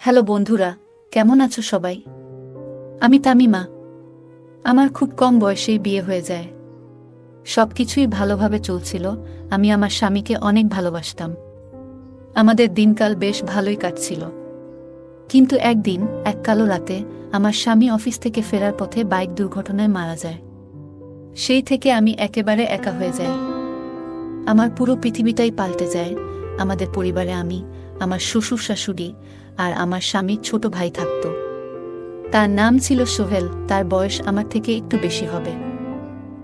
Hello বন্ধুরা, কেমন আছো সবাই? আমি তামিমা। আমার খুব কম বয়সেই বিয়ে হয়ে যায়। সবকিছুই ভালোভাবে চলছিল। আমি আমার স্বামীকে অনেক ভালোবাসতাম। আমাদের দিনকাল বেশ ভালোই কাটছিল। কিন্তু একদিন এক কালো রাতে আমার স্বামী অফিস থেকে ফেরার পথে বাইক দুর্ঘটনায় মারা যায়। সেই থেকে আমি একেবারে একা হয়ে যাই। আমার পুরো পৃথিবীটাই পাল্টে যায়। আমাদের পরিবারে আমি, আমার শ্বশুর শাশুড়ি আর আমার স্বামীর ছোট ভাই থাকত। তার নাম ছিল সোহেল। তার বয়স আমার থেকে একটু বেশি হবে।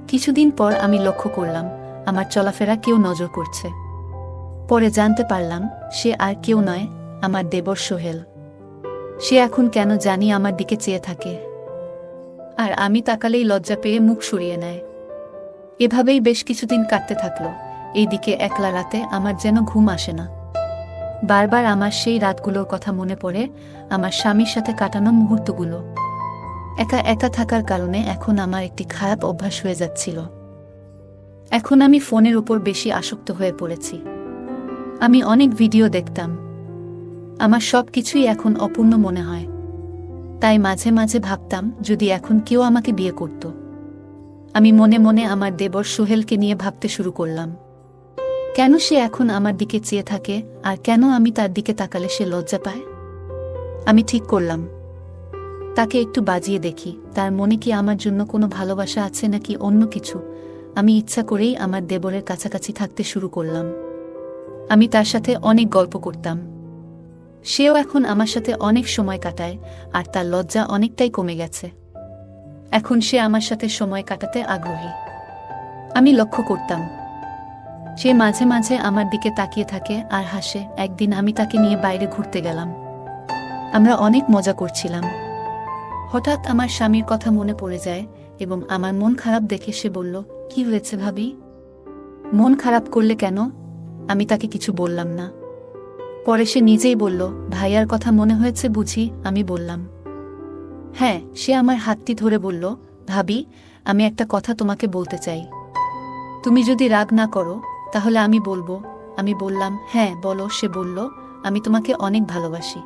কিছুদিন পর আমি লক্ষ্য করলাম আমার চলাফেরা কেউ নজর করছে। পরে জানতে পারলাম সে আর কেউ নয়, আমার দেবর সোহেল। সে এখন কেন জানি আমার দিকে চেয়ে থাকে, আর আমি তাকালেই লজ্জা পেয়ে মুখ সরিয়ে নেয়। এভাবেই বেশ কিছুদিন কাটতে থাকলো। এইদিকে একলা রাতে আমার যেন ঘুম আসে না। বারবার আমার সেই রাতগুলোর কথা মনে পড়ে, আমার স্বামীর সাথে কাটানো মুহূর্তগুলো। একা একা থাকার কারণে এখন আমার একটি খারাপ অভ্যাস হয়ে যাচ্ছিল। এখন আমি ফোনের উপর বেশি আসক্ত হয়ে পড়েছি। আমি অনেক ভিডিও দেখতাম। আমার সব কিছুই এখন অপূর্ণ মনে হয়। তাই মাঝে মাঝে ভাবতাম যদি এখন কেউ আমাকে বিয়ে করত। আমি মনে মনে আমার দেবর সোহেলকে নিয়ে ভাবতে শুরু করলাম। কেন সে এখন আমার দিকে চেয়ে থাকে, আর কেন আমি তার দিকে তাকালে সে লজ্জা পায়। আমি ঠিক করলাম তাকে একটু বাজিয়ে দেখি, তার মনে কি আমার জন্য কোনো ভালোবাসা আছে নাকি অন্য কিছু। আমি ইচ্ছা করেই আমার দেবরের কাছাকাছি থাকতে শুরু করলাম। আমি তার সাথে অনেক গল্প করতাম। সেও এখন আমার সাথে অনেক সময় কাটায়, আর তার লজ্জা অনেকটাই কমে গেছে। এখন সে আমার সাথে সময় কাটাতে আগ্রহী। আমি লক্ষ্য করতাম সে মাঝে মাঝে আমার দিকে তাকিয়ে থাকে আর হাসে। একদিন আমি তাকে নিয়ে বাইরে ঘুরতে গেলাম। আমরা অনেক মজা করছিলাম। হঠাৎ আমার স্বামীর কথা মনে পড়ে যায় এবং আমার মন খারাপ দেখে সে বলল, কি হয়েছে ভাবি? মন খারাপ করলে কেন? আমি তাকে কিছু বললাম না। পরে সে নিজেই বলল, ভাইয়ার কথা মনে হয়েছে বুঝি? আমি বললাম, হ্যাঁ। সে আমার হাতটি ধরে বলল, ভাবি, আমি একটা কথা তোমাকে বলতে চাই। তুমি যদি রাগ না করো তাহলে আমি বলবো। আমি বললাম, হ্যাঁ বলো। সে বলল, আমি তোমাকে অনেক ভালোবাসি।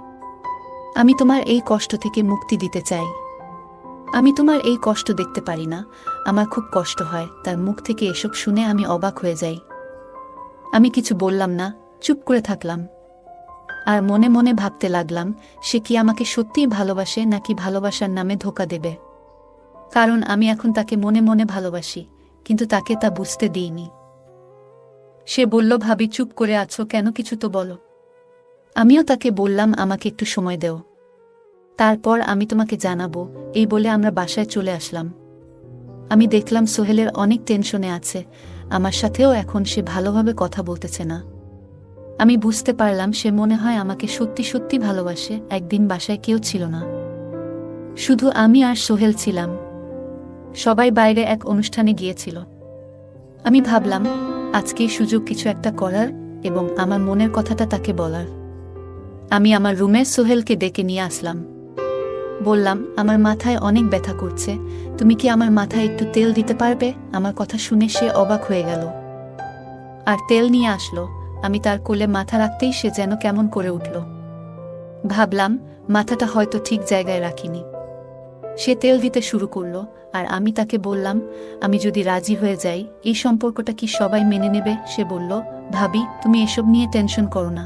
আমি তোমার এই কষ্ট থেকে মুক্তি দিতে চাই। আমি তোমার এই কষ্ট দেখতে পারি না, আমার খুব কষ্ট হয়। তার মুখ থেকে এসব শুনে আমি অবাক হয়ে যাই। আমি কিছু বললাম না, চুপ করে থাকলাম। আর মনে মনে ভাবতে লাগলাম সে কি আমাকে সত্যিই ভালোবাসে নাকি ভালোবাসার নামে ধোঁকা দেবে। কারণ আমি এখন তাকে মনে মনে ভালোবাসি, কিন্তু তাকে তা বুঝতে দিইনি। সে বলল, ভাবি চুপ করে আছো কেন, কিছু তো বলো। আমিও তাকে বললাম, আমাকে একটু সময় দেও, তারপর আমি তোমাকে জানাবো। এই বলে আমরা বাসায় চলে আসলাম। আমি দেখলাম সোহেলের অনেক টেনশনে আছে। আমার সাথেও এখন সে ভালোভাবে কথা বলতেছে না। আমি বুঝতে পারলাম সে মনে হয় আমাকে সত্যি সত্যি ভালোবাসে। একদিন বাসায় কেউ ছিল না, শুধু আমি আর সোহেল ছিলাম। সবাই বাইরে এক অনুষ্ঠানে গিয়েছিল। আমি ভাবলাম আজকেই সুযোগ কিছু একটা করার এবং আমার মনের কথাটা তাকে বলার। আমি আমার রুমে সোহেলকে ডেকে নিয়ে আসলাম। বললাম, আমার মাথায় অনেক ব্যথা করছে, তুমি কি আমার মাথায় একটু তেল দিতে পারবে? আমার কথা শুনে সে অবাক হয়ে গেল আর তেল নিয়ে আসলো। আমি তার কোলে মাথা রাখতেই সে যেন কেমন করে উঠল। ভাবলাম মাথাটা হয়তো ঠিক জায়গায় রাখিনি। সে তেল দিতে শুরু করলো আর আমি তাকে বললাম, আমি যদি রাজি হয়ে যাই এই সম্পর্কটা কি সবাই মেনে নেবে? সে বলল, ভাবি তুমি এসব নিয়ে টেনশন করো না।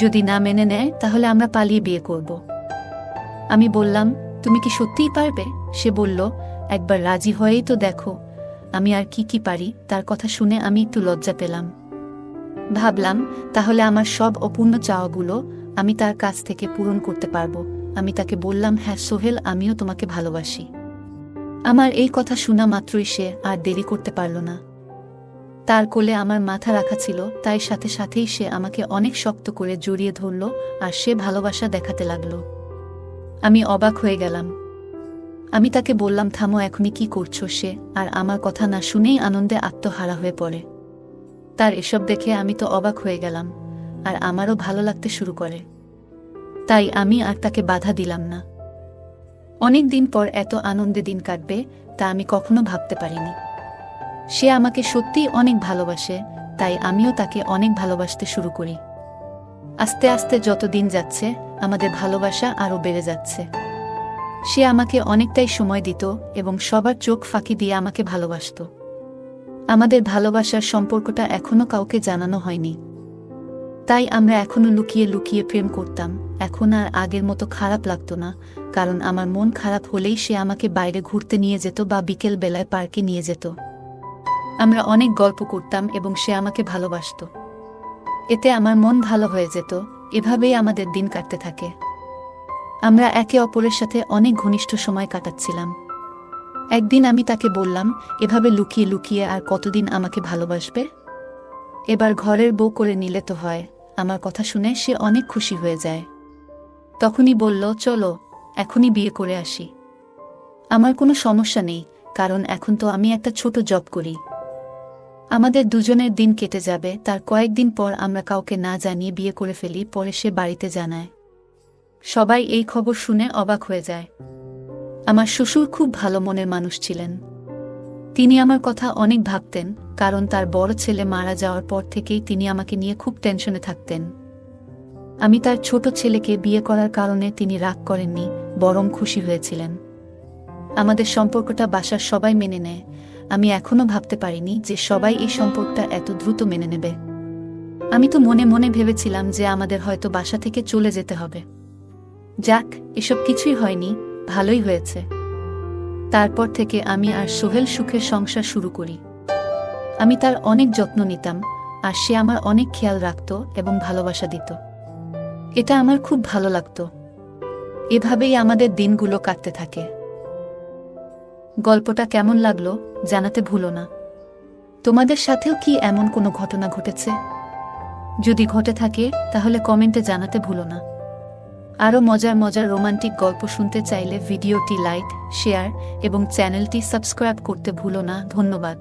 যদি না মেনে নেয় তাহলে আমরা পালিয়ে বিয়ে করব। আমি বললাম, তুমি কি সত্যিই পারবে? সে বলল, একবার রাজি হয়েই তো দেখো, আমি আর কি কি পারি। তার কথা শুনে আমি একটু লজ্জা পেলাম। ভাবলাম তাহলে আমার সব অপূর্ণ চাওয়াগুলো আমি তার কাছ থেকে পূরণ করতে পারবো। আমি তাকে বললাম, হ্যাঁ সোহেল, আমিও তোমাকে ভালোবাসি। আমার এই কথা শোনা মাত্রই সে আর দেরি করতে পারল না। তার কোলে আমার মাথা রাখা ছিল, তাই সাথে সাথেই সে আমাকে অনেক শক্ত করে জড়িয়ে ধরল আর সে ভালোবাসা দেখাতে লাগলো। আমি অবাক হয়ে গেলাম। আমি তাকে বললাম, থামো, এখনই কি করছো? সে আর আমার কথা না শুনেই আনন্দে আত্মহারা হয়ে পড়ে। তার এসব দেখে আমি তো অবাক হয়ে গেলাম, আর আমারও ভালো লাগতে শুরু করে। তাই আমি আর তাকে বাধা দিলাম না। অনেক দিন পর এত আনন্দে দিন কাটবে তা আমি কখনো ভাবতে পারিনি। সে আমাকে সত্যিই অনেক ভালোবাসে, তাই আমিও তাকে অনেক ভালোবাসতে শুরু করি। আস্তে আস্তে যত দিন যাচ্ছে আমাদের ভালোবাসা আরও বেড়ে যাচ্ছে। সে আমাকে অনেকটাই সময় দিত এবং সবার চোখ ফাঁকি দিয়ে আমাকে ভালোবাসত। আমাদের ভালোবাসার সম্পর্কটা এখনো কাউকে জানানো হয়নি, তাই আমরা এখনো লুকিয়ে লুকিয়ে প্রেম করতাম। এখন আর আগের মতো খারাপ লাগতো না, কারণ আমার মন খারাপ হলেই সে আমাকে বাইরে ঘুরতে নিয়ে যেত বা বিকেল বেলায় পার্কে নিয়ে যেত। আমরা অনেক গল্প করতাম এবং সে আমাকে ভালোবাসত। এতে আমার মন ভালো হয়ে যেত। এভাবেই আমাদের দিন কাটতে থাকে। আমরা একে অপরের সাথে অনেক ঘনিষ্ঠ সময় কাটাচ্ছিলাম। একদিন আমি তাকে বললাম, এভাবে লুকিয়ে লুকিয়ে আর কতদিন আমাকে ভালোবাসবে? এবার ঘরের বউ করে নিলে তো হয়। আমার কথা শুনে সে অনেক খুশি হয়ে যায়। তখনই বলল, চলো এখনই বিয়ে করে আসি। আমার কোনো সমস্যা নেই, কারণ এখন তো আমি একটা ছোট জব করি। আমাদের দুজনের দিন কেটে যাবে। তার কয়েকদিন পর আমরা কাউকে না জানিয়ে বিয়ে করে ফেলি। পরে সে বাড়িতে জানায়। সবাই এই খবর শুনে অবাক হয়ে যায়। আমার শ্বশুর খুব ভালো মনের মানুষ ছিলেন। তিনি আমার কথা অনেক ভাবতেন, কারণ তার বড় ছেলে মারা যাওয়ার পর থেকেই তিনি আমাকে নিয়ে খুব টেনশনে থাকতেন। আমি তার ছোট ছেলেকে বিয়ে করার কারণে তিনি রাগ করেননি, বরং খুশি হয়েছিলেন। আমাদের সম্পর্কটা বাসার সবাই মেনে নেয়। আমি এখনো ভাবতে পারিনি যে সবাই এই সম্পর্কটা এত দ্রুত মেনে নেবে। আমি তো মনে মনে ভেবেছিলাম যে আমাদের হয়তো বাসা থেকে চলে যেতে হবে। যাক, এসব কিছুই হয়নি, ভালোই হয়েছে। তারপর থেকে আমি আর সোহেল সুখের সংসার শুরু করি। আমি তার অনেক যত্ন নিতাম, আর সে আমার অনেক খেয়াল রাখত এবং ভালোবাসা দিত। এটা আমার খুব ভালো লাগত। এভাবেই আমাদের দিনগুলো কাটতে থাকে। গল্পটা কেমন লাগলো জানাতে ভুলো না। তোমাদের সাথেও কি এমন কোনো ঘটনা ঘটেছে? যদি ঘটে থাকে তাহলে কমেন্টে জানাতে ভুলো না। আরও মজার মজার রোমান্টিক গল্প শুনতে চাইলে ভিডিওটি লাইক, শেয়ার এবং চ্যানেলটি সাবস্ক্রাইব করতে ভুলো না। ধন্যবাদ।